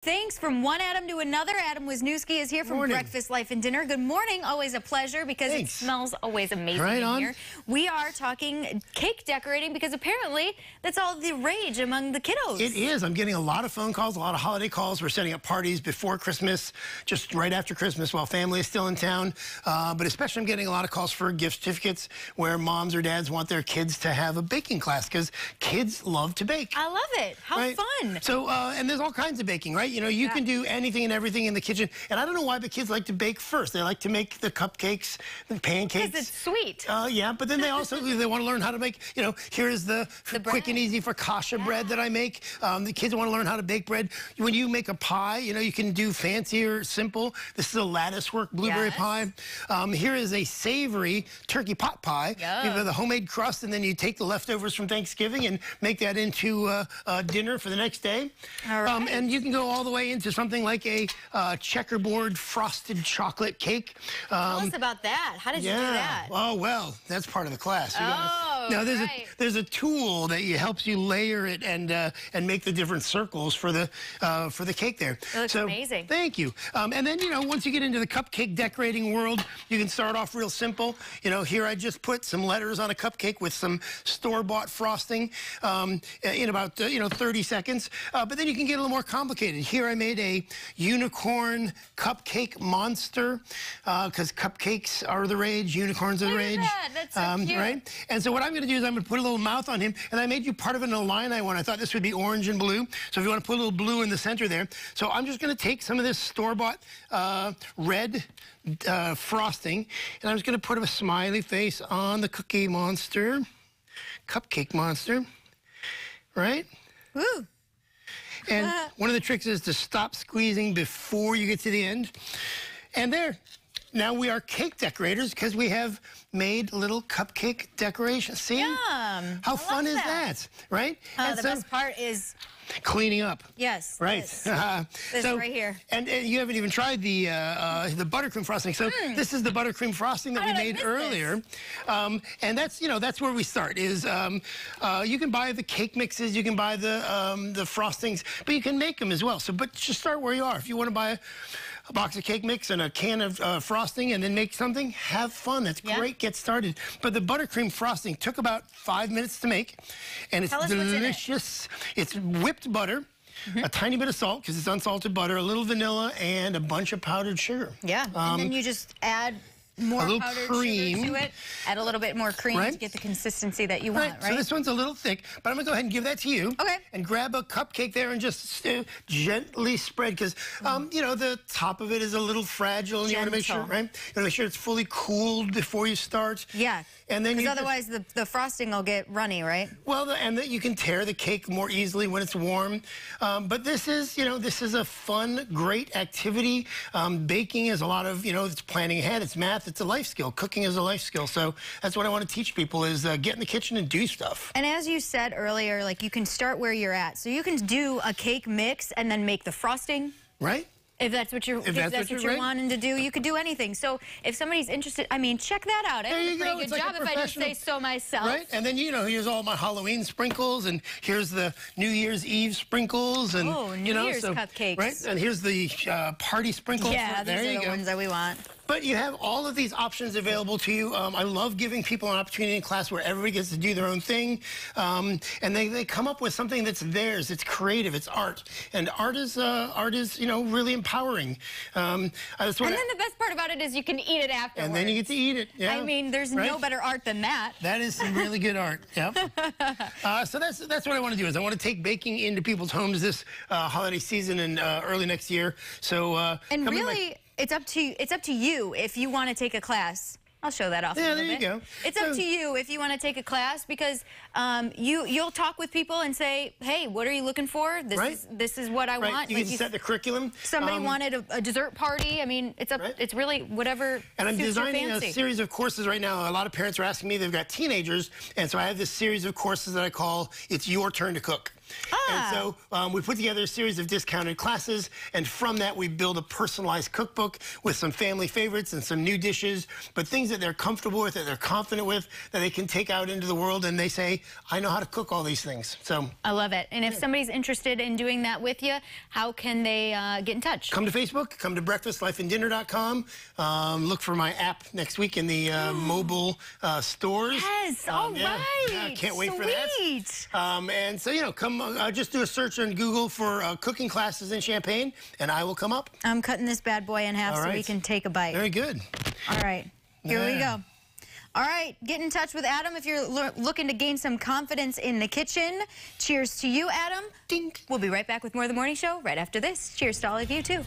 Thanks. From one Adam to another, Adam Wisnewski is here from Breakfast, Life, and Dinner. Good morning. Always a pleasure because it smells always amazing in here. We are talking cake decorating because apparently that's all the rage among the kiddos. It is. I'm getting a lot of phone calls, a lot of holiday calls. We're setting up parties before Christmas, just right after Christmas while family is still in town. But especially I'm getting a lot of calls for gift certificates where moms or dads want their kids to have a baking class because kids love to bake. I love it. How fun. So, and there's all kinds of baking, right? You know, you can do anything and everything in the kitchen. And I don't know why, but kids like to bake first. They like to make the cupcakes, the pancakes. Because it's sweet. Yeah, but then they also, they want to learn how to make, you know, here's the quick and easy focaccia bread that I make. The kids want to learn how to bake bread. When you make a pie, you know, you can do fancy or simple. This is a lattice work blueberry pie. Here is a savory turkey pot pie. You have the homemade crust, and then you take the leftovers from Thanksgiving and make that into dinner for the next day. And you can go all the way into something like a checkerboard frosted chocolate cake. Tell us about that. How did you do that? Oh, well, that's part of the class. Now, there's a tool that helps you layer it and make the different circles for the cake there. It looks amazing. Thank you. And then, you know, once you get into the cupcake decorating world, you can start off real simple. You know, here I just put some letters on a cupcake with some store-bought frosting in about, 30 seconds. But then you can get a little more complicated. Here I made a unicorn cupcake monster because cupcakes are the rage, unicorns are the rage. That's so cute. Right? And so what I'm going to do is I'm going to put a little mouth on him, and I made you part of an Illini one. I thought this would be orange and blue. So if you want to put a little blue in the center there. So I'm just going to take some of this store-bought red frosting, and I'm just going to put a smiley face on the cupcake monster, right? Woo. And one of the tricks is to stop squeezing before you get to the end. And there. Now we are cake decorators because we have made little cupcake decorations. See? Yum. How fun is that? Right? The best part is cleaning up. Yes. Right. This right here. And you haven't even tried the buttercream frosting. So this is the buttercream frosting that we made earlier. And that's, that's where we start is you can buy the cake mixes, you can buy the frostings, but you can make them as well. So, but just start where you are. If you want to buy a box of cake mix and a can of frosting and then make something, have fun. That's great. Get started. But the buttercream frosting took about 5 minutes to make, and it's delicious. It's whipped butter, a tiny bit of salt because it's unsalted butter, a little vanilla, and a bunch of powdered sugar. Yeah, and then you just add more powdered cream sugar to it. Add a little bit more cream to get the consistency that you want, right? So this one's a little thick, but I'm going to go ahead and give that to you. Okay. And grab a cupcake there and just gently spread because, the top of it is a little fragile. And you want to make sure, right? You want to make sure it's fully cooled before you start. Yeah. And then because otherwise the frosting will get runny, right? Well, and you can tear the cake more easily when it's warm. But this is, this is a fun, great activity. Baking is a lot of, it's planning ahead, it's math. It's a life skill. Cooking is a life skill. So that's what I want to teach people is get in the kitchen and do stuff. And as you said earlier, like you can start where you're at. So you can do a cake mix and then make the frosting. Right. If that's what you're wanting to do, you could do anything. So if somebody's interested, I mean, check that out. There you go. Pretty good job if I just say so myself. Right? And then, here's all my Halloween sprinkles, and here's the New Year's Eve sprinkles. And, New Year's cupcakes. Right? And here's the party sprinkles. Yeah, these are the ones that we want. But you have all of these options available to you. I love giving people an opportunity in class where everybody gets to do their own thing. And they come up with something that's theirs. It's creative. It's art. And art is really empowering. And then the best part about it is you can eat it afterwards. And then you get to eat it. Yeah. I mean, there's no better art than that. That is some really good art. Yep. So that's what I want to do is I want to take baking into people's homes this holiday season and early next year. So and really, it's up to you if you want to take a class. I'll show that off a little bit. There you go. It's up to you if you want to take a class because you'll talk with people and say, hey, what are you looking for? This is what I want. You can set the curriculum. Somebody wanted a dessert party. I mean, it's really whatever And I'm suits your designing fancy. a series of courses right now. A lot of parents are asking me, they've got teenagers, and so I have this series of courses that I call It's Your Turn to Cook. And so we put together a series of discounted classes, and from that we build a personalized cookbook with some family favorites and some new dishes, but things that they're comfortable with, that they're confident with, that they can take out into the world, and they say, I know how to cook all these things. So I love it. And if somebody's interested in doing that with you, how can they get in touch? Come to Facebook, come to breakfastlifeanddinner.com. Look for my app next week in the mobile stores. Yes, all right. Yeah, can't wait for that. And so, you know, come just do a search on Google for cooking classes in Champaign, and I will come up. I'm cutting this bad boy in half so we can take a bite. Very good. All right, here we go. All right, get in touch with Adam if you're looking to gain some confidence in the kitchen. Cheers to you, Adam. Dink. We'll be right back with more of The Morning Show right after this. Cheers to all of you, too.